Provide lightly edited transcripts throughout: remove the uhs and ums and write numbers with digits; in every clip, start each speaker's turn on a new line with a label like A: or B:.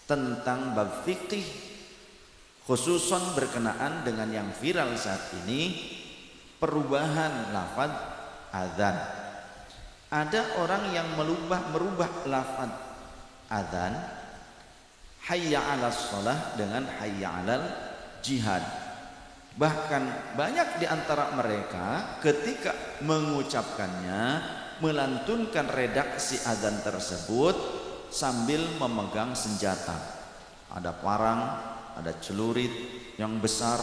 A: tentang bab fikih, khususon berkenaan dengan yang viral saat ini, perubahan lafaz adzan. Ada orang yang merubah lafaz adzan hayya 'alas shalah dengan hayya 'alal jihad. Bahkan banyak di antara mereka ketika mengucapkannya melantunkan redaksi adzan tersebut sambil memegang senjata. Ada parang, ada celurit yang besar,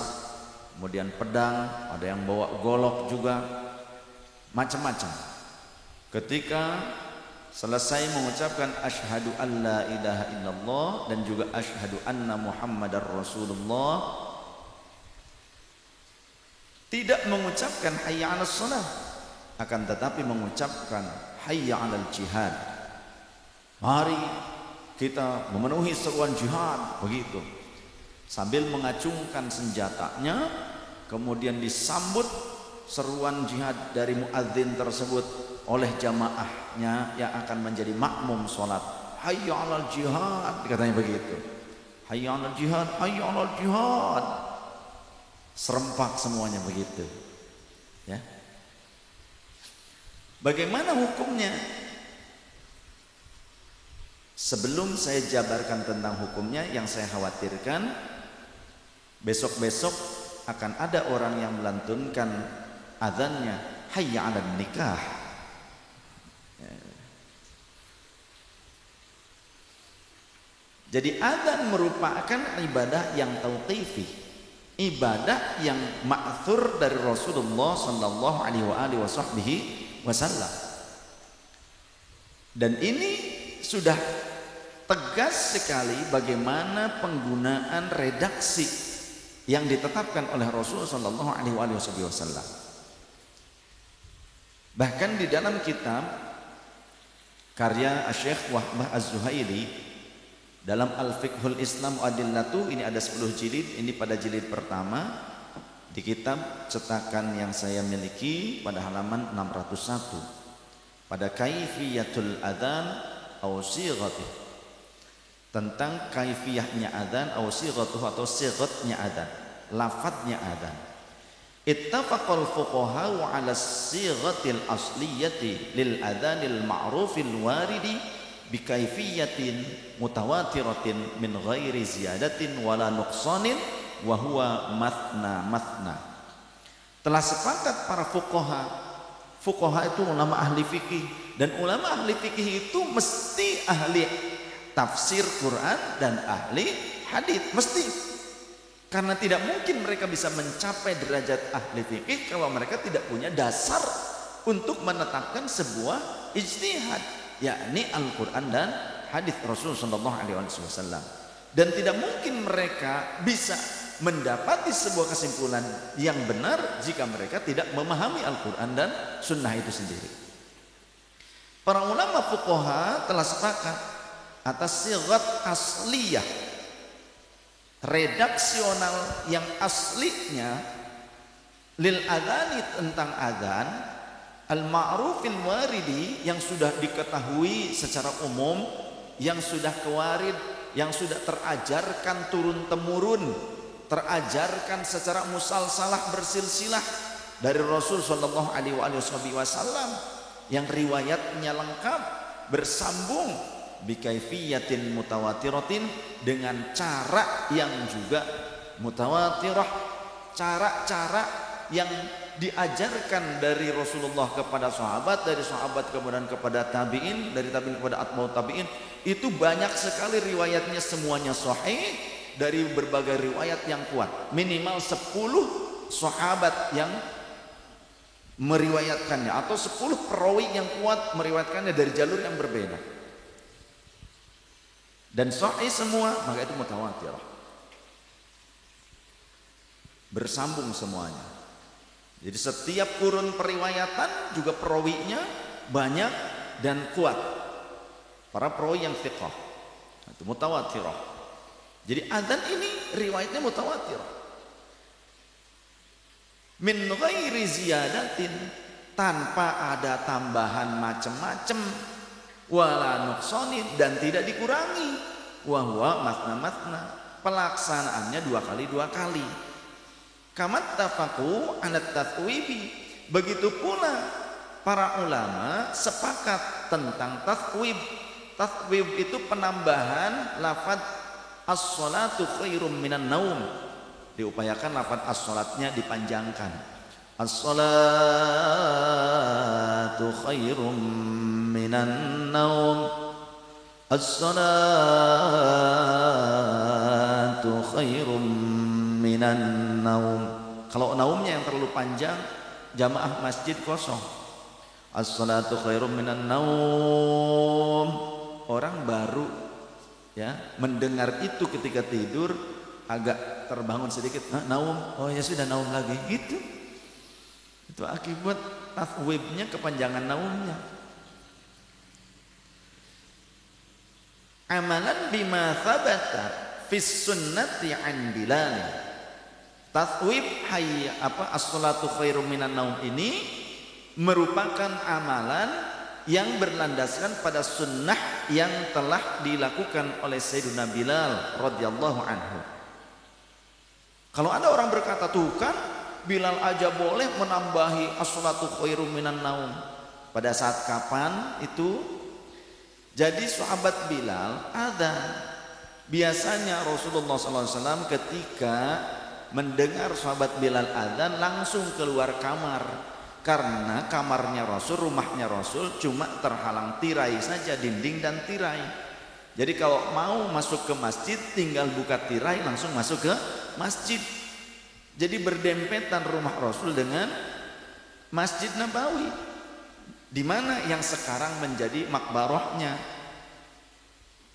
A: kemudian pedang, ada yang bawa golok juga, macam-macam. Ketika selesai mengucapkan asyhadu alla ilaha illallah dan juga asyhadu anna muhammadar rasulullah, tidak mengucapkan hayya 'alas shalah, akan tetapi mengucapkan hayya 'alal jihad. Mari kita memenuhi seruan jihad, begitu. Sambil mengacungkan senjatanya, kemudian disambut seruan jihad dari muadzin tersebut oleh jamaahnya yang akan menjadi makmum sholat. Hayya 'alal jihad, katanya begitu. Hayya 'alal jihad, hayya 'alal jihad. Serempak semuanya begitu. Ya. Bagaimana hukumnya? Sebelum saya jabarkan tentang hukumnya, yang saya khawatirkan besok-besok akan ada orang yang melantunkan adzannya hayya 'alan nikah. Jadi adzan merupakan ibadah yang tauqifi, ibadah yang ma'thur dari Rasulullah sallallahu alaihi wasallam. Dan ini sudah tegas sekali bagaimana penggunaan redaksi yang ditetapkan oleh Rasulullah sallallahu alaihi wasallam. Bahkan di dalam kitab karya Syekh Wahbah Az-Zuhaili dalam Al-Fiqhul Islam Adillatu, ini ada 10 jilid, ini pada jilid pertama di kitab cetakan yang saya miliki pada halaman 601 pada kaifiyatul adzan au sighatih, tentang kaifiyahnya adzan au sighatuh atau sighatnya adzan, lafadznya adzan. Ittafaqal fuqaha 'ala sighatil asliyati lil adzanil ma'rufil waridi bikaifiyatin mutawatiratin min ghairi ziyadatin wala nuqsanin wa huwa mathna. Telah sepakat para fuqaha itu ulama ahli fikih, dan ulama ahli fikih itu mesti ahli tafsir Quran dan ahli hadis, mesti. Karena tidak mungkin mereka bisa mencapai derajat ahli fikih kalau mereka tidak punya dasar untuk menetapkan sebuah ijtihad, yakni Al-Quran dan hadis Rasulullah sallallahu alaihi wasallam. Dan tidak mungkin mereka bisa mendapati sebuah kesimpulan yang benar jika mereka tidak memahami Al-Quran dan sunnah itu sendiri. Para ulama fuqaha telah sepakat atas sighat asliyah, redaksional yang aslinya lil adani, tentang adzan al-ma'rufil waridi, yang sudah diketahui secara umum, yang sudah kewarid, yang sudah terajarkan turun temurun, terajarkan secara musalsalah bersilsilah dari Rasul sallallahu alaihi wasallam, yang riwayatnya lengkap bersambung bikaifiyatin mutawatiratin, dengan cara yang juga mutawatirah, cara-cara yang diajarkan dari Rasulullah kepada sahabat, dari sahabat kemudian kepada tabi'in, dari tabi'in kepada atba'ut tabi'in. Itu banyak sekali riwayatnya, semuanya sahih dari berbagai riwayat yang kuat. Minimal 10 sahabat yang meriwayatkannya, atau 10 perawi yang kuat meriwayatkannya dari jalur yang berbeda, dan sahih semua, maka itu mutawatirah, bersambung semuanya. Jadi setiap kurun periwayatan juga perawinya banyak dan kuat, para perawi yang thiqah, itu mutawatirah. Jadi adzan ini riwayatnya mutawatirah, min ghairi ziyadatin, tanpa ada tambahan macam-macam, wala nuqsanin, dan tidak dikurangi. wa huwa matna. Pelaksanaannya 2 kali. Kamat tafaqu ala tathwibi. Begitu pula para ulama sepakat tentang tathwib. Tathwib itu penambahan lafaz as-salatu khairum minan naum. Diupayakan lafaz as-salatnya dipanjangkan. As-salatu khairum minan naum. As-salatu khairum minan naum. Kalau naumnya yang terlalu panjang, jamaah masjid kosong. As-salatu khairum minan naum. Orang baru ya mendengar itu ketika tidur agak terbangun sedikit, naum, oh ya sudah naum lagi, gitu. Itu akibat tathwibnya, kepanjangan naumnya. Amalan bima thabata fis sunnati an Bilal. Tathwib as-salatu khairum minan naum ini merupakan amalan yang berlandaskan pada sunnah yang telah dilakukan oleh Sayyidina Bilal radhiyallahu anhu. Kalau ada orang berkata, tuh kan Bilal aja boleh menambahi as-salatu khairum minan naum. Pada saat kapan itu? Jadi sahabat Bilal adzan. Biasanya Rasulullah SAW ketika mendengar sahabat Bilal adzan langsung keluar kamar, karena kamarnya Rasul, rumahnya Rasul cuma terhalang tirai saja, dinding dan tirai. Jadi kalau mau masuk ke masjid tinggal buka tirai langsung masuk ke masjid. Jadi berdempetan rumah Rasul dengan Masjid Nabawi, di mana yang sekarang menjadi makbarahnya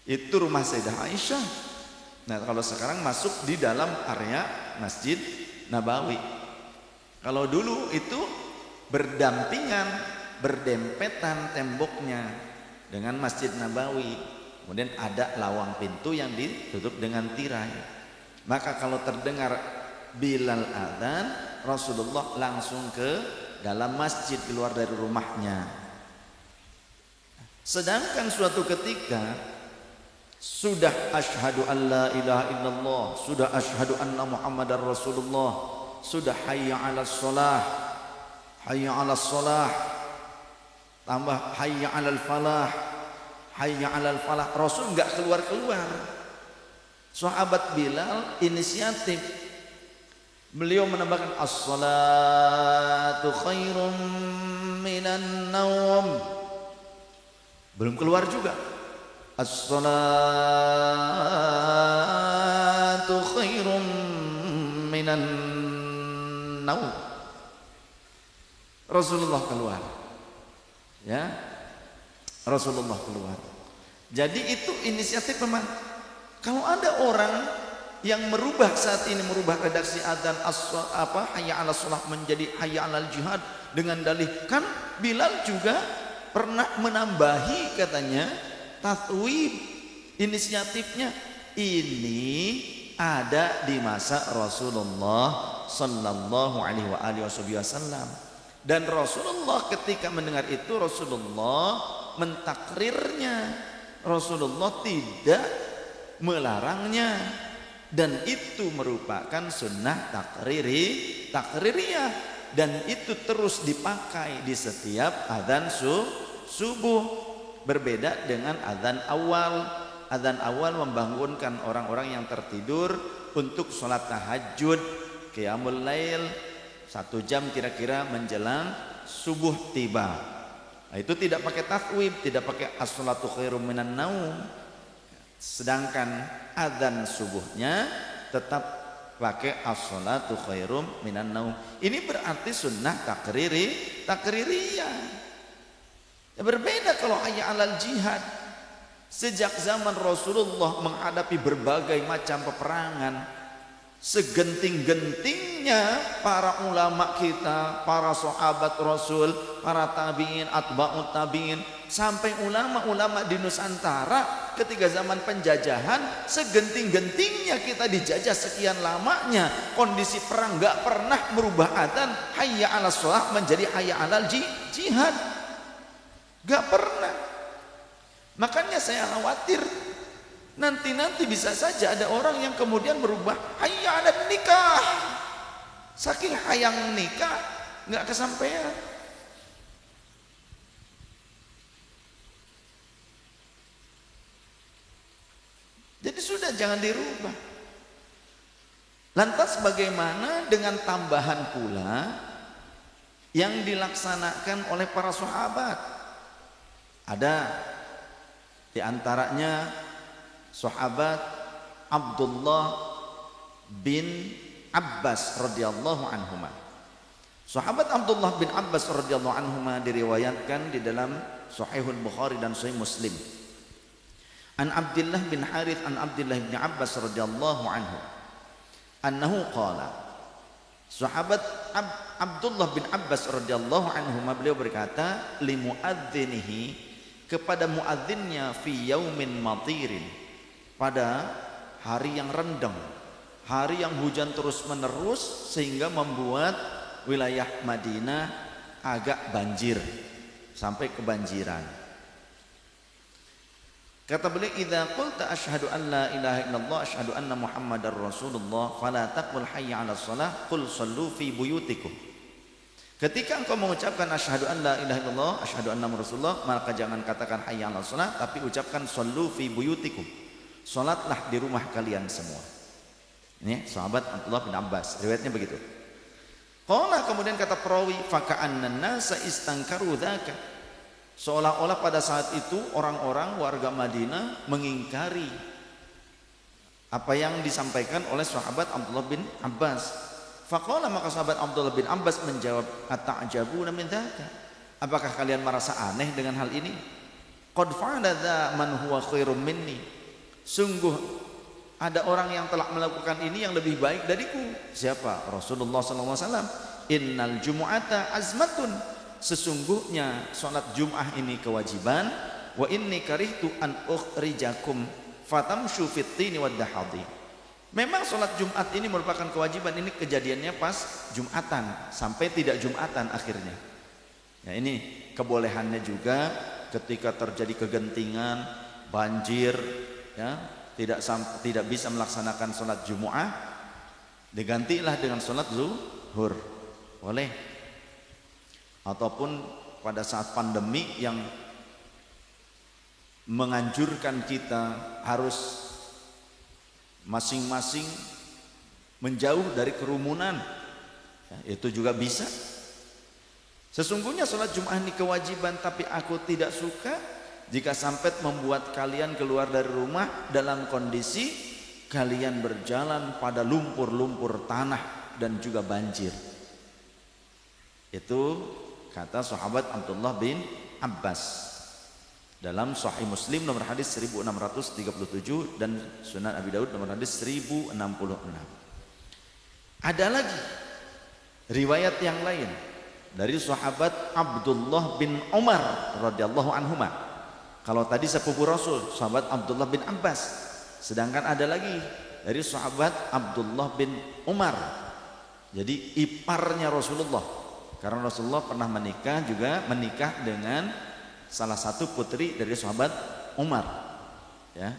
A: itu rumah Sayyidah Aisyah. Nah, kalau sekarang masuk di dalam area Masjid Nabawi. Kalau dulu itu berdampingan, berdempetan temboknya dengan Masjid Nabawi. Kemudian ada lawang pintu yang ditutup dengan tirai. Maka kalau terdengar Bilal adzan, Rasulullah langsung ke dalam masjid, keluar dari rumahnya. Sedangkan suatu ketika sudah asyhadu an la ilaha illallah, sudah asyhadu anna Muhammadar Rasulullah, sudah hayya 'alas shalah, hayya 'alas shalah, tambah hayya 'alal falah, hayya 'alal falah. Rasul enggak keluar-keluar. Sahabat Bilal inisiatif. Beliau menambahkan as-salatu khairum minan naum. Belum keluar juga. As-salatu khairum minan naum. Rasulullah keluar. Ya. Rasulullah keluar. Jadi itu inisiatif memang. Kalau ada orang yang merubah saat ini, merubah redaksi adzan hayya 'alas shalah menjadi hayya 'alal jihad dengan dalih, kan Bilal juga pernah menambahi katanya tathwib. Inisiatifnya ini ada di masa Rasulullah sallallahu alaihi wasallam. Dan Rasulullah ketika mendengar itu, Rasulullah mentakrirnya. Rasulullah tidak melarangnya, dan itu merupakan sunnah takririyah, dan itu terus dipakai di setiap adzan subuh. Berbeda dengan adzan awal. Adzan awal membangunkan orang-orang yang tertidur untuk sholat tahajud, qiyamul lail, 1 jam kira-kira menjelang subuh tiba. Nah, itu tidak pakai tathwib, tidak pakai as-salatu khairum minan naum. Sedangkan adzan subuhnya tetap pakai as-salatu khairum minan naum. Ini berarti sunnah takririyah. Ya, berbeda kalau hayya 'alal jihad. Sejak zaman Rasulullah menghadapi berbagai macam peperangan, segenting-gentingnya para ulama kita, para sahabat Rasul, para tabi'in, atba'ut tabi'in, sampai ulama-ulama di Nusantara ketika zaman penjajahan, segenting-gentingnya kita dijajah sekian lamanya, kondisi perang gak pernah merubah adzan hayya 'alas shalah menjadi hayya 'alal jihad, gak pernah. Makanya saya khawatir Nanti bisa saja ada orang yang kemudian berubah, hayya 'alan nikah. Saking hayang nikah, nggak kesampaian. Jadi sudah, jangan dirubah. Lantas bagaimana dengan tambahan pula yang dilaksanakan oleh para sahabat? Ada di antaranya sahabat Abdullah bin Abbas radhiyallahu anhuma. Sahabat Abdullah bin Abbas radhiyallahu anhuma diriwayatkan di dalam Sahihul Bukhari dan Sahih Muslim. An Abdullah bin Harith an Abdullah bin Abbas radhiyallahu anhu annahu qala. Sahabat Abdullah bin Abbas radhiyallahu anhu beliau berkata, li muadzinihi, kepada muadzinnya, fi yaumin matirin, pada hari yang rendang, hari yang hujan terus menerus sehingga membuat wilayah Madinah agak banjir sampai kebanjiran. Kata beliau, idza qulta asyhadu an la ilaha illallah asyhadu anna muhammadar rasulullah fala taqul hayya 'alas shalah qul sallu fi buyutikum. Ketika engkau mengucapkan asyhadu an la ilaha illallah asyhadu anna rasulullah, maka jangan katakan hayya 'alas shalah, tapi ucapkan sallu fi buyutikum. Salatlah di rumah kalian semua. Ini sahabat Abdullah bin Abbas, riwayatnya begitu. Qala, kemudian kata perawi, faka'anna nasa istankaru dzaka. Seolah-olah pada saat itu orang-orang warga Madinah mengingkari apa yang disampaikan oleh sahabat Abdullah bin Abbas. Faqala, maka sahabat Abdullah bin Abbas menjawab, ata'jabuna min dzaka, apakah kalian merasa aneh dengan hal ini? Qad fa'ala dza man huwa khairum minni, sungguh ada orang yang telah melakukan ini yang lebih baik dariku. Siapa? Rasulullah sallallahu alaihi wasallam. Innal jumu'ata azmatun, sesungguhnya salat Jum'ah ini kewajiban. Wa inni karihtu an ukhrijakum fatamshu fit tini wad dahadhi. Memang salat Jumat ini merupakan kewajiban. Ini kejadiannya pas Jumatan sampai tidak Jumatan akhirnya. Ya, ini kebolehannya juga ketika terjadi kegentingan, banjir, ya, tidak bisa melaksanakan salat Jumu'ah, digantilah dengan salat zuhur. Boleh. Ataupun pada saat pandemi yang menganjurkan kita harus masing-masing menjauh dari kerumunan, ya, itu juga bisa. Sesungguhnya sholat Jum'ah ini kewajiban, tapi aku tidak suka jika sampai membuat kalian keluar dari rumah dalam kondisi kalian berjalan pada lumpur-lumpur tanah dan juga banjir. Itu kata sahabat Abdullah bin Abbas dalam Sahih Muslim nomor hadis 1637 dan Sunan Abi Daud nomor hadis 1066. Ada lagi riwayat yang lain dari sahabat Abdullah bin Umar radhiyallahu anhuma. Kalau tadi sepupu Rasul sahabat Abdullah bin Abbas, sedangkan ada lagi dari sahabat Abdullah bin Umar, jadi iparnya Rasulullah. Karena Rasulullah pernah menikah dengan salah satu putri dari sahabat Umar, ya,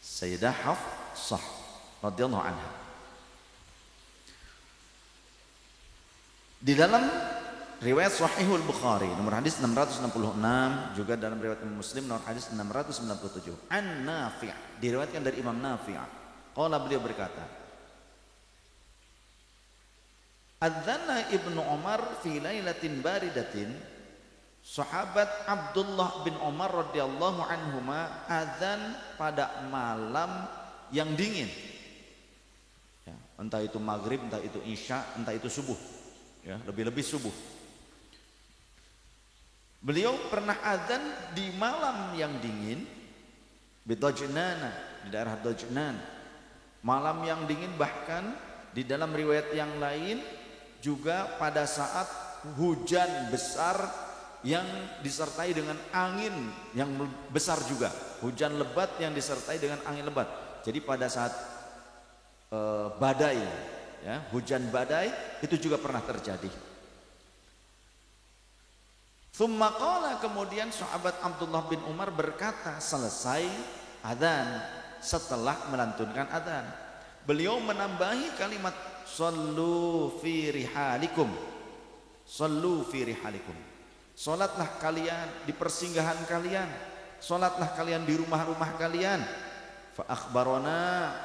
A: Sayyidah Hafsah radhiyallahu anha. Di dalam riwayat Sahihul Bukhari nomor hadis 666, juga dalam riwayat Muslim nomor hadis 697, an Nafi', diriwayatkan dari Imam Nafi', qala, beliau berkata, adzana Ibnu Umar fi lailatin baridatin, sahabat Abdullah bin Umar radhiyallahu anhuma adzan pada malam yang dingin, ya, entah itu maghrib, entah itu isya, entah itu subuh, ya, lebih-lebih subuh. Beliau pernah adzan di malam yang dingin, bidajnana, di daerah Dajnan, malam yang dingin. Bahkan di dalam riwayat yang lain juga pada saat hujan besar yang disertai dengan angin yang besar juga, hujan lebat yang disertai dengan angin lebat. Jadi pada saat badai, ya, hujan badai itu juga pernah terjadi. Tsumma qala, kemudian sahabat Abdullah bin Umar berkata selesai adzan, setelah melantunkan adzan. Beliau menambahi kalimat sallu fi rihalikum. Sallu fi rihalikum. Salatlah kalian di persinggahan kalian. Salatlah kalian di rumah-rumah kalian. Fa akhbarana,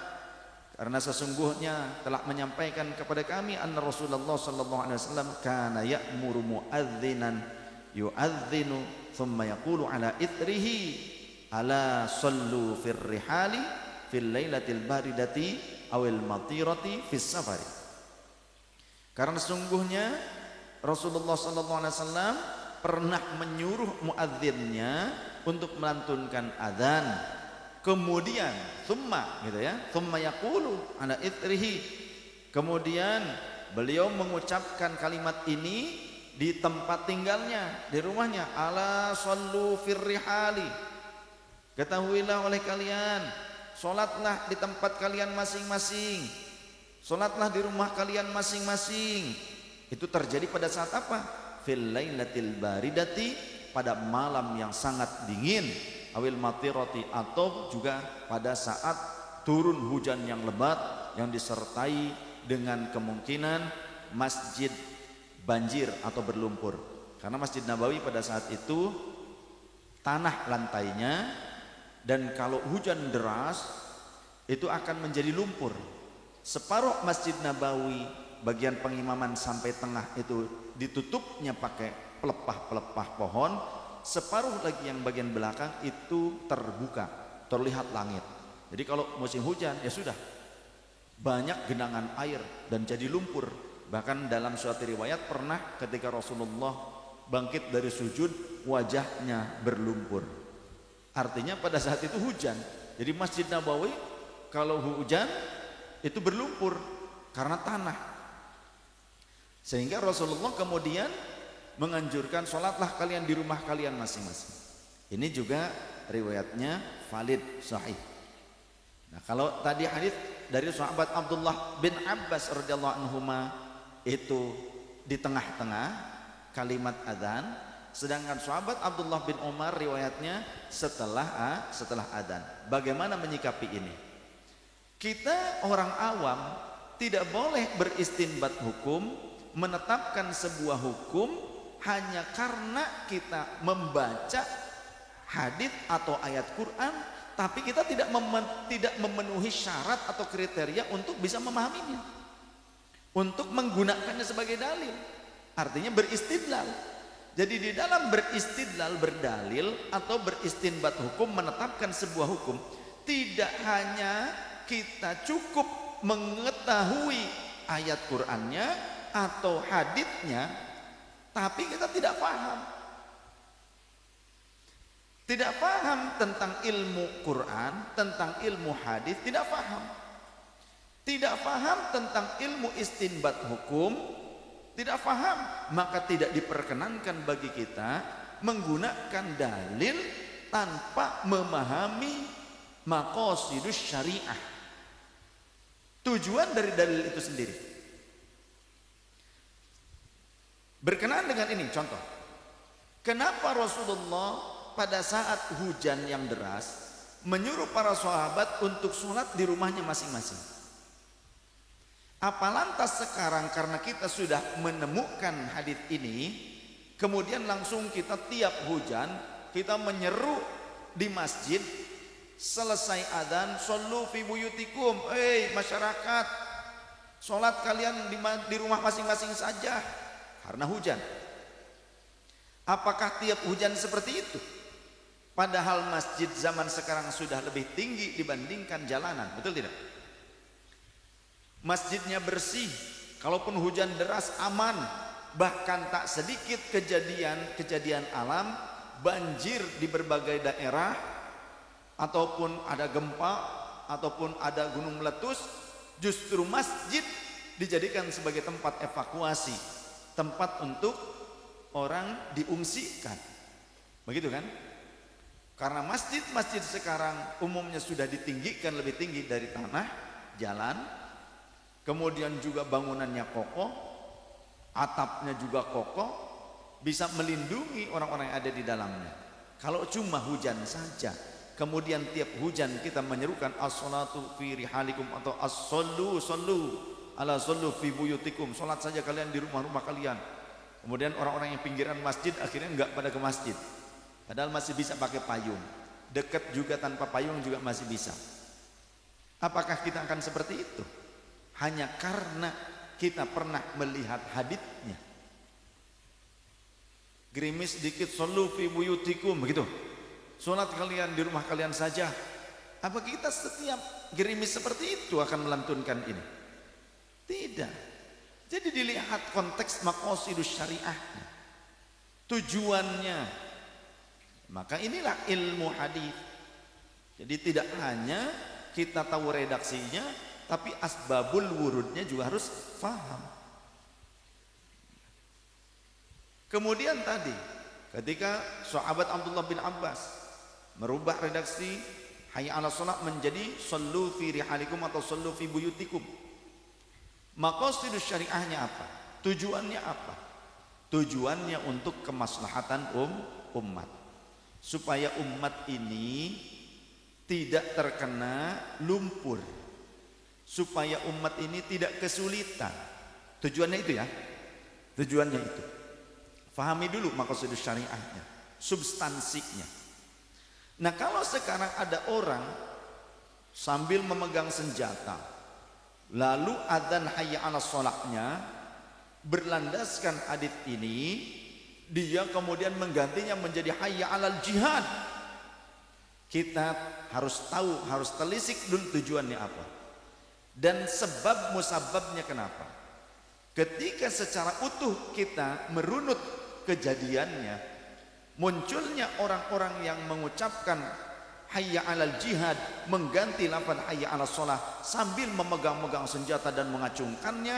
A: karena sesungguhnya telah menyampaikan kepada kami anna Rasulullah sallallahu alaihi wasallam kana ya'muru muadzinan yu'adzinu thumma yaqulu ala ithrihi ala sallu fir rihali fil lailatil baridati awil matirati fis safari. Karena sesungguhnya Rasulullah sallallahu alaihi wasallam pernah menyuruh muadzinnya untuk melantunkan adzan, kemudian thumma gitu ya, thumma yaqulu ala ithrihi, kemudian beliau mengucapkan kalimat ini di tempat tinggalnya, di rumahnya, ala sallu fir rihali, ketahuilah oleh kalian, sholatlah di tempat kalian masing-masing, sholatlah di rumah kalian masing-masing. Itu terjadi pada saat apa? Fil lailatil baridati, pada malam yang sangat dingin, awil matirati, atau juga pada saat turun hujan yang lebat yang disertai dengan kemungkinan masjid banjir atau berlumpur. Karena Masjid Nabawi pada saat itu tanah lantainya, dan kalau hujan deras itu akan menjadi lumpur. Separuh Masjid Nabawi bagian pengimaman sampai tengah itu ditutupnya pakai pelepah-pelepah pohon, separuh lagi yang bagian belakang itu terbuka, terlihat langit. Jadi kalau musim hujan ya sudah banyak genangan air dan jadi lumpur. Bahkan dalam suatu riwayat pernah ketika Rasulullah bangkit dari sujud wajahnya berlumpur. Artinya pada saat itu hujan. Jadi Masjid Nabawi kalau hujan itu berlumpur karena tanah. Sehingga Rasulullah kemudian menganjurkan sholatlah kalian di rumah kalian masing-masing. Ini juga riwayatnya valid, sahih. Nah, kalau tadi hadis dari sahabat Abdullah bin Abbas radhiyallahu anhuma itu di tengah-tengah kalimat adzan, sedangkan sahabat Abdullah bin Umar riwayatnya setelah adzan. Bagaimana menyikapi ini? Kita orang awam tidak boleh beristinbat hukum, menetapkan sebuah hukum hanya karena kita membaca hadis atau ayat Quran, tapi kita tidak memenuhi syarat atau kriteria untuk bisa memahaminya, untuk menggunakannya sebagai dalil. Artinya beristidlal. Jadi di dalam beristidlal, berdalil atau beristinbat hukum, menetapkan sebuah hukum, tidak hanya kita cukup mengetahui ayat Qur'annya atau haditsnya, tapi kita tidak paham. Tidak paham tentang ilmu Quran, tentang ilmu hadis, tidak paham. Tidak paham tentang ilmu istinbat hukum, tidak paham, maka tidak diperkenankan bagi kita menggunakan dalil tanpa memahami maqasidus syariah, tujuan dari dalil itu sendiri. Berkenaan dengan ini, contoh, kenapa Rasulullah pada saat hujan yang deras menyuruh para sahabat untuk sholat di rumahnya masing-masing? Apa lantas sekarang karena kita sudah menemukan hadis ini, kemudian langsung kita tiap hujan kita menyeru di masjid, selesai adzan, shollu fi buyutikum, masyarakat, sholat kalian di rumah masing-masing saja karena hujan? Apakah tiap hujan seperti itu? Padahal masjid zaman sekarang sudah lebih tinggi dibandingkan jalanan, betul tidak? Masjidnya bersih, kalaupun hujan deras aman. Bahkan tak sedikit kejadian alam, banjir di berbagai daerah, ataupun ada gempa, ataupun ada gunung meletus, justru masjid dijadikan sebagai tempat evakuasi, tempat untuk orang diungsikan. Begitu kan? Karena masjid-masjid sekarang umumnya sudah ditinggikan lebih tinggi dari tanah, jalan, kemudian juga bangunannya kokoh, atapnya juga kokoh, bisa melindungi orang-orang yang ada di dalamnya. Kalau cuma hujan saja, kemudian tiap hujan kita menyerukan as-salatu fi rihalikum atau as-sallu ala sallu fi buyutikum, salat saja kalian di rumah-rumah kalian. Kemudian orang-orang yang pinggiran masjid akhirnya enggak pada ke masjid, padahal masih bisa pakai payung, dekat juga tanpa payung juga masih bisa. Apakah kita akan seperti itu hanya karena kita pernah melihat haditsnya? Gerimis sedikit, sallu fi buyutikum, begitu, salat kalian di rumah kalian saja. Apa kita setiap gerimis seperti itu akan melantunkan ini? Tidak. Jadi dilihat konteks maqasidus syariah, tujuannya. Maka inilah ilmu hadis. Jadi tidak hanya kita tahu redaksinya, tapi asbabul wurudnya juga harus faham. Kemudian tadi ketika sahabat Abdullah bin Abbas merubah redaksi hayya 'alas shalah menjadi sallu fi rihalikum atau sallu fi buyutikum, maqasidus syariahnya apa? Tujuannya apa? Tujuannya untuk kemaslahatan umat, supaya umat ini tidak terkena lumpur, supaya umat ini tidak kesulitan. Tujuannya itu ya, tujuannya itu. Fahami dulu maqasidus syariahnya, substansinya. Nah, kalau sekarang ada orang sambil memegang senjata, lalu adzan hayya 'alas sholahnya berlandaskan hadits ini, dia kemudian menggantinya menjadi hayya 'alal jihad. Kita harus tahu, harus telisik dulu tujuannya apa dan sebab musababnya kenapa. Ketika secara utuh kita merunut kejadiannya, munculnya orang-orang yang mengucapkan hayya 'alal jihad mengganti lafaz hayya 'alas shalah sambil memegang-megang senjata dan mengacungkannya,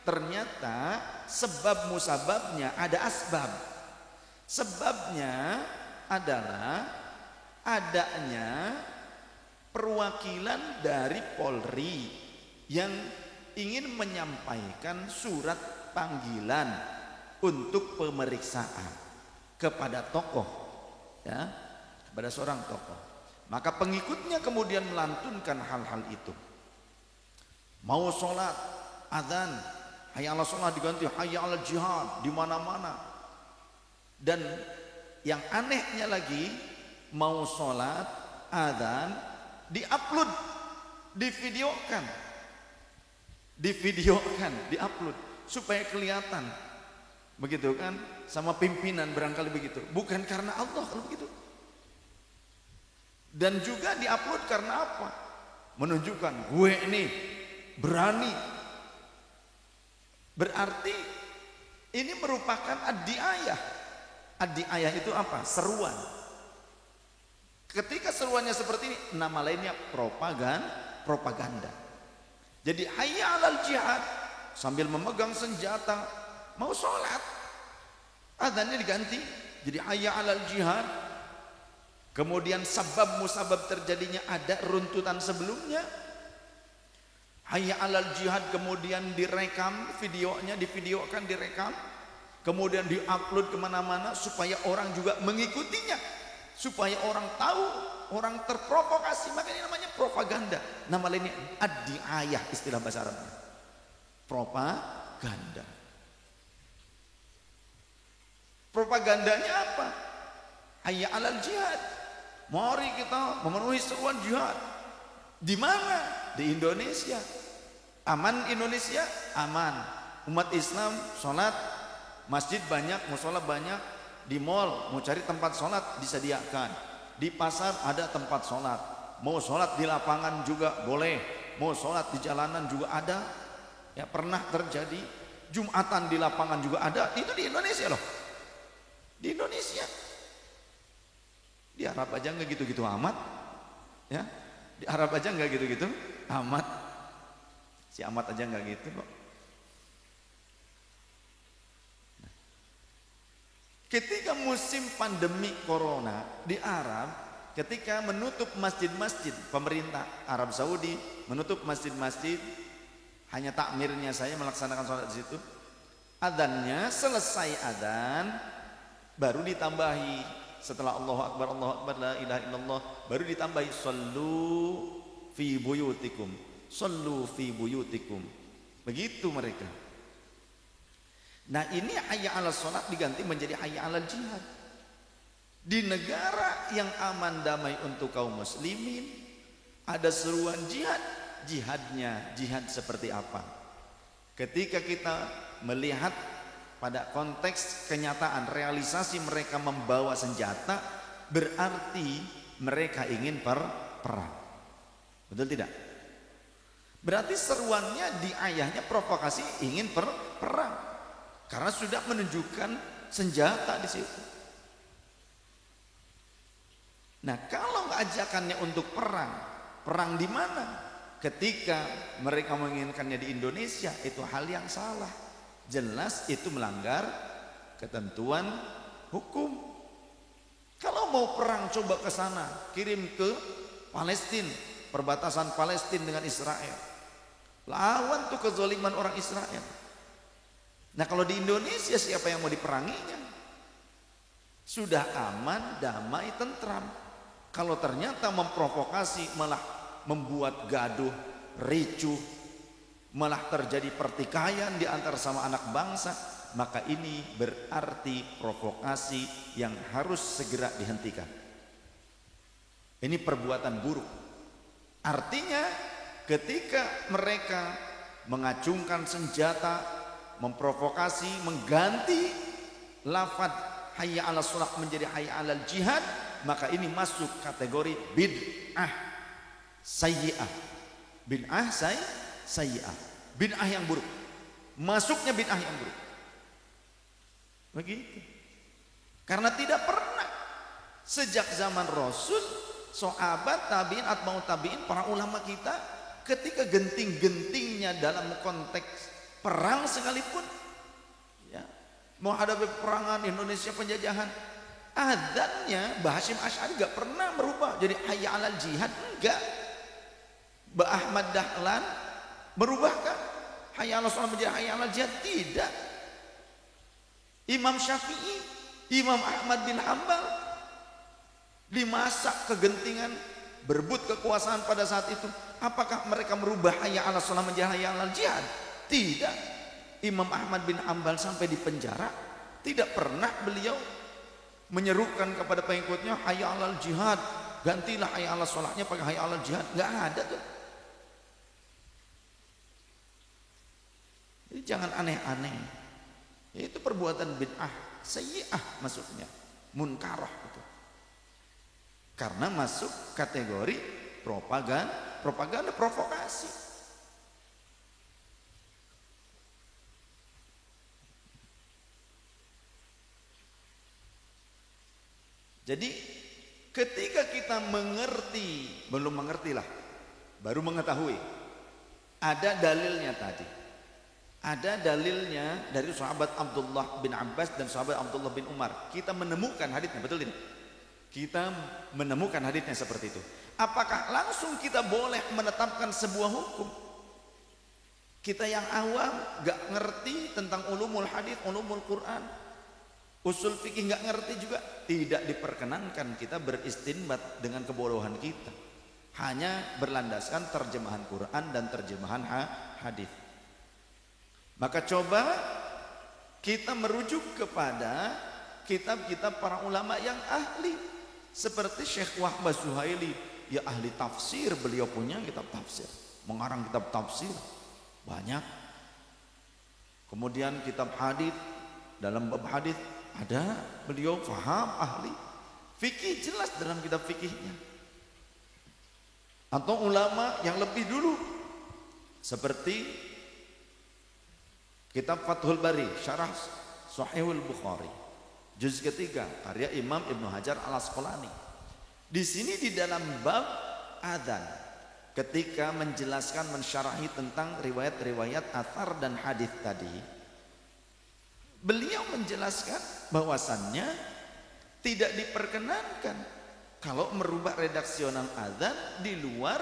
A: ternyata sebab musababnya ada asbab. Sebabnya adalah adanya perwakilan dari Polri yang ingin menyampaikan surat panggilan untuk pemeriksaan kepada tokoh, ya, kepada seorang tokoh. Maka pengikutnya kemudian melantunkan hal-hal itu. Mau sholat, adzan, hayya 'alas shalah diganti hayya 'alal jihad di mana-mana. Dan yang anehnya lagi, mau sholat, adzan, diupload, divideokan, diupload supaya kelihatan, begitu kan, sama pimpinan barangkali begitu. Bukan karena Allah kalau begitu. Dan juga diupload karena apa? Menunjukkan gue ini berani. Berarti ini merupakan ad-di'ayah. Ad-di'ayah itu apa? Seruan. Ketika seruannya seperti ini, nama lainnya propaganda. Jadi hayya 'alal jihad sambil memegang senjata mau sholat, adzannya diganti jadi hayya 'alal jihad. Kemudian sebab musabab terjadinya ada runtutan sebelumnya. Hayya 'alal jihad kemudian direkam videonya, divideokan, direkam, kemudian diupload kemana-mana supaya orang juga mengikutinya, supaya orang tahu, orang terprovokasi. Maka ini namanya propaganda. Nama lainnya ad-di'ayah, istilah bahasa Arabnya. Propaganda. Propagandanya apa? Hayya 'alal jihad. Mari kita memenuhi seruan jihad. Di mana? Di Indonesia. Aman Indonesia? Aman. Umat Islam sholat, masjid banyak, mushola banyak. Di mall mau cari tempat sholat disediakan. Di pasar ada tempat sholat. Mau sholat di lapangan juga boleh. Mau sholat di jalanan juga ada. Ya, pernah terjadi Jumatan di lapangan juga ada. Itu di Indonesia loh. Di Indonesia. Di Arab aja nggak gitu-gitu amat, ya. Di Arab aja nggak gitu-gitu amat. Si amat aja nggak gitu kok. Ketika musim pandemi corona di Arab, ketika menutup masjid-masjid, pemerintah Arab Saudi menutup masjid-masjid, hanya takmirnya saya melaksanakan sholat di situ. Adzannya selesai adzan baru ditambahi setelah Allahu Akbar la ilaha illallah baru ditambahi sallu fi buyutikum, sallu fi buyutikum. Begitu mereka. Nah ini hayya 'alas shalah diganti menjadi hayya 'alal jihad. Di negara yang aman damai untuk kaum muslimin ada seruan jihad. Jihadnya jihad seperti apa? Ketika kita melihat pada konteks kenyataan realisasi mereka membawa senjata, berarti mereka ingin perang. Betul tidak? Berarti seruannya di ayahnya provokasi ingin perang. Karena sudah menunjukkan senjata di situ. Nah, kalau ajakannya untuk perang, perang di mana? Ketika mereka menginginkannya di Indonesia, itu hal yang salah. Jelas itu melanggar ketentuan hukum. Kalau mau perang coba ke sana, kirim ke Palestina, perbatasan Palestina dengan Israel. Lawan tuh kezaliman orang Israel. Nah kalau di Indonesia siapa yang mau diperanginya? Sudah aman, damai, tentram. Kalau ternyata memprovokasi malah membuat gaduh, ricuh, malah terjadi pertikaian di antara sama anak bangsa, maka ini berarti provokasi yang harus segera dihentikan. Ini perbuatan buruk. Artinya ketika mereka mengacungkan senjata, memprovokasi, mengganti lafaz hayya 'alas shalah menjadi hayya 'alal jihad, maka ini masuk kategori bid'ah sayyi'ah. Bid'ah sayyi'ah, bid'ah yang buruk. Masuknya bid'ah yang buruk. Begitu. Karena tidak pernah sejak zaman Rasul, sahabat, tabi'in, atba'ut tabi'in, para ulama kita ketika genting-gentingnya dalam konteks perang sekalipun, ya, mau hadapi peperangan Indonesia penjajahan, adzannya Mbah Hasyim Asy'ari gak pernah merubah jadi hayya 'alal jihad, enggak. Mbah Ahmad Dahlan merubahkan hayya 'alas shalah menjadi hayya 'alal jihad? Tidak. Imam Syafi'i, Imam Ahmad bin Hambal di masa kegentingan berebut kekuasaan pada saat itu, apakah mereka merubah hayya 'alas shalah menjadi hayya 'alal jihad? Tidak. Imam Ahmad bin Hambal sampai di penjara, tidak pernah beliau menyerukan kepada pengikutnya hayya 'alal jihad, gantilah hayya 'alas shalahnya pakai hayya 'alal jihad. Enggak ada tuh. Jadi jangan aneh-aneh. Itu perbuatan bid'ah sayyi'ah maksudnya, munkarah itu. Karena masuk kategori propaganda provokasi. Jadi ketika kita mengerti, belum mengerti lah, baru mengetahui, ada dalilnya tadi. Ada dalilnya dari sahabat Abdullah bin Abbas dan sahabat Abdullah bin Umar. Kita menemukan haditsnya, betul tidak? Kita menemukan haditsnya seperti itu. Apakah langsung kita boleh menetapkan sebuah hukum? Kita yang awam gak ngerti tentang ulumul hadits, ulumul Quran, usul fikih gak ngerti juga, tidak diperkenankan kita beristinbat dengan kebodohan kita. Hanya berlandaskan terjemahan Quran dan terjemahan hadis. Maka coba kita merujuk kepada kitab-kitab para ulama yang ahli, seperti Syekh Wahbah Zuhaili, ya ahli tafsir, beliau punya kitab tafsir, mengarang kitab tafsir banyak. Kemudian kitab hadis, dalam bab hadis ada beliau faham, ahli fikih, jelas dalam kitab fikihnya. Atau ulama yang lebih dulu seperti kitab Fathul Bari, syarah Sahihul Bukhari, juz ketiga, karya Imam Ibnu Hajar Al-Asqalani. Di sini di dalam bab adzan, ketika menjelaskan, mensyarahi tentang riwayat-riwayat athar dan hadis tadi, beliau menjelaskan bahwasannya tidak diperkenankan kalau merubah redaksional adzan di luar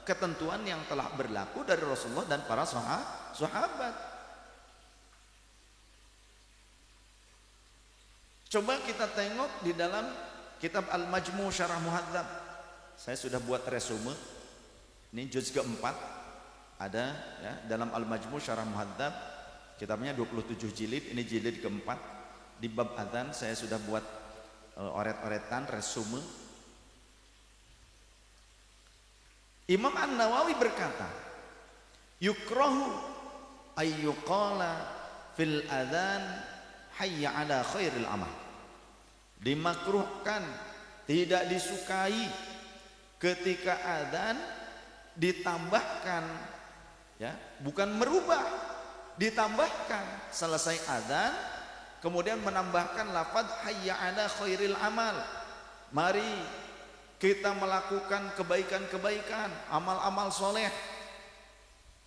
A: ketentuan yang telah berlaku dari Rasulullah dan para sahabat. Coba kita tengok di dalam kitab Al-Majmu' Syarah Muhadzab. Saya sudah buat resume. Ini juz keempat ada ya, dalam Al-Majmu' Syarah Muhadzab. Kitabnya 27 jilid, ini jilid keempat. Di bab adzan saya sudah buat oret-oretan resume. Imam An-Nawawi berkata, yukrahu ayyuqala fil adzan hayya ala khairil amal. Dimakruhkan, tidak disukai ketika adzan ditambahkan, ya, bukan merubah, ditambahkan selesai adzan kemudian menambahkan lafaz hayya ala khairil amal. Mari kita melakukan kebaikan-kebaikan, amal-amal soleh.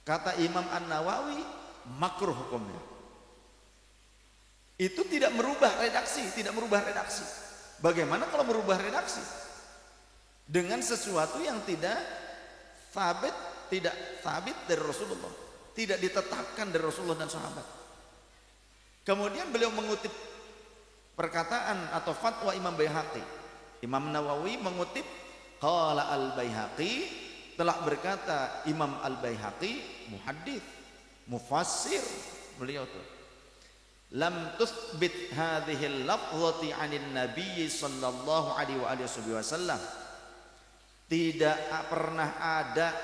A: Kata Imam An-Nawawi, makruh hukumnya. Itu tidak merubah redaksi, tidak merubah redaksi. Bagaimana kalau merubah redaksi? Dengan sesuatu yang tidak sabit dari Rasulullah, tidak ditetapkan dari Rasulullah dan sahabat. Kemudian beliau mengutip perkataan atau fatwa Imam Baihaqi. Imam Nawawi mengutip qala al-Baihaqi, telah berkata Imam al-Baihaqi, muhaddits, mufassir beliau tuh, lam tuthbit hadhil lafzati 'anil nabiy sallallahu alaihi wasallam. Tidak pernah ada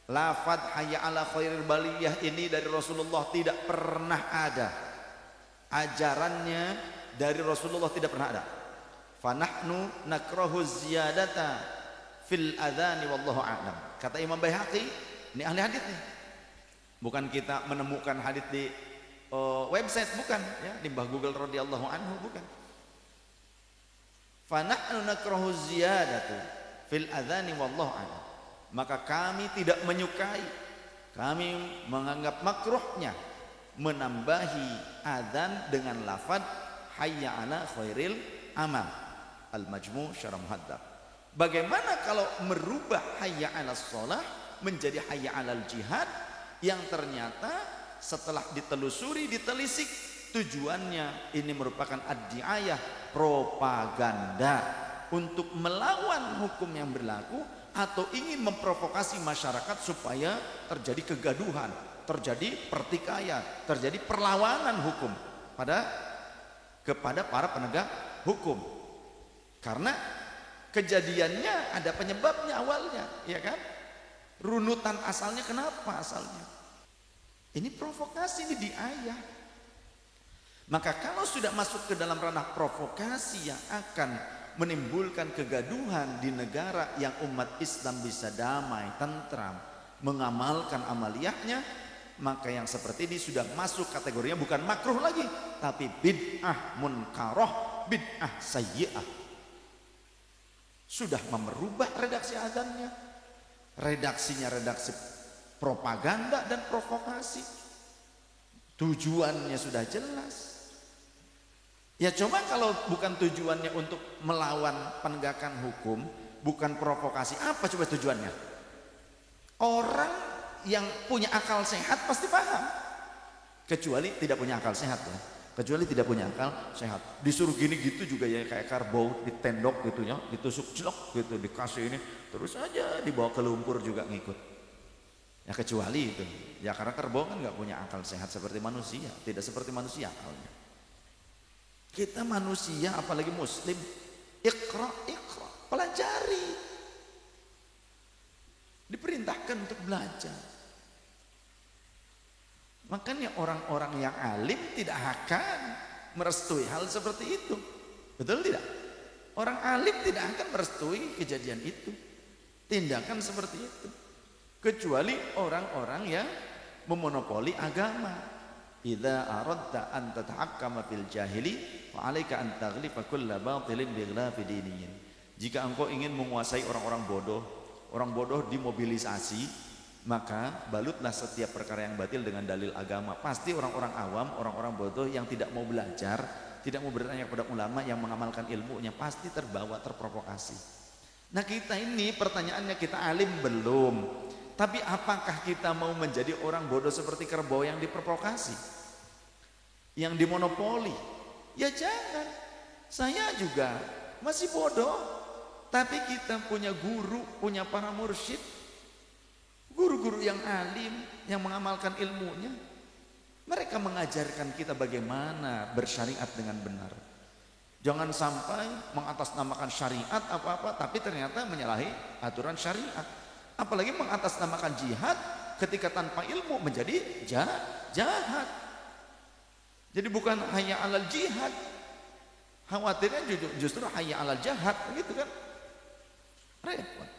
A: lafaz hayya ala khairil baliyah ini dari Rasulullah, tidak pernah ada. Ajarannya dari Rasulullah tidak pernah ada. Fa nahnu nakrahu ziyadata fil adzani wallahu a'lam. Kata Imam Baihaqi, ini ahli hadis nih. Bukan kita menemukan hadis di website, bukan ya, di Mbah Google radhiyallahu anhu, bukan. Fa nahnu nakrahu ziyadatu fil adzani wallahu a'lam. Maka kami tidak menyukai, kami menganggap makruhnya menambahi adzan dengan lafaz hayya ala khairil amal. Al-Majmu' Syarah Muhadzab. Bagaimana kalau merubah hayya ala shalah menjadi hayya alal jihad, yang ternyata setelah ditelusuri, ditelisik, tujuannya ini merupakan ad-di'ayah, propaganda untuk melawan hukum yang berlaku, atau ingin memprovokasi masyarakat supaya terjadi kegaduhan, terjadi pertikaian, terjadi perlawanan hukum kepada para penegak hukum. Karena kejadiannya ada penyebabnya awalnya, ya kan? Runutan asalnya, kenapa asalnya? Ini provokasi, ini diayah. Maka kalau sudah masuk ke dalam ranah provokasi yang akan menimbulkan kegaduhan di negara yang umat Islam bisa damai, tentram, mengamalkan amaliyahnya, maka yang seperti ini sudah masuk kategorinya bukan makruh lagi, tapi bid'ah munkaroh, bid'ah sayyi'ah. Sudah merubah redaksi azannya, redaksinya redaksi propaganda dan provokasi. Tujuannya sudah jelas. Ya coba kalau bukan tujuannya untuk melawan penegakan hukum, bukan provokasi, apa coba tujuannya? Orang yang punya akal sehat pasti paham. Kecuali tidak punya akal sehat ya. Kecuali tidak punya akal sehat. Disuruh gini gitu juga ya, kayak kerbau ditendok gitu ya, ditusuk jelok gitu, dikasih ini, terus aja dibawa ke lumpur juga ngikut. Ya kecuali itu. Ya karena kerbau kan nggak punya akal sehat seperti manusia, tidak seperti manusia akalnya. Kita manusia, apalagi muslim, iqra, pelajari. Diperintahkan untuk belajar. Makanya orang-orang yang alim tidak akan merestui hal seperti itu. Betul tidak? Orang alim tidak akan merestui kejadian itu, tindakan seperti itu. Kecuali orang-orang yang memonopoli agama. Idza aradta an tatahakkama fil jahili fa 'alaika an taghlifa kulla batilin bi ghilafi diniyin. Jika engkau ingin menguasai orang bodoh dimobilisasi, maka balutlah setiap perkara yang batil dengan dalil agama. Pasti orang-orang awam, orang-orang bodoh yang tidak mau belajar, tidak mau bertanya kepada ulama yang mengamalkan ilmunya, pasti terbawa, terprovokasi. Nah kita ini pertanyaannya, kita alim belum, tapi apakah kita mau menjadi orang bodoh seperti kerbau yang diprovokasi, yang dimonopoli? Ya jangan. Saya juga masih bodoh. Tapi kita punya guru, punya para mursyid, guru-guru yang alim, yang mengamalkan ilmunya. Mereka mengajarkan kita bagaimana bersyariat dengan benar. Jangan sampai mengatasnamakan syariat apa-apa tapi ternyata menyalahi aturan syariat. Apalagi mengatasnamakan jihad ketika tanpa ilmu menjadi jahat. Jadi bukan hayya alal jihad, khawatirnya justru hayya alal jahat, gitu kan? Repot.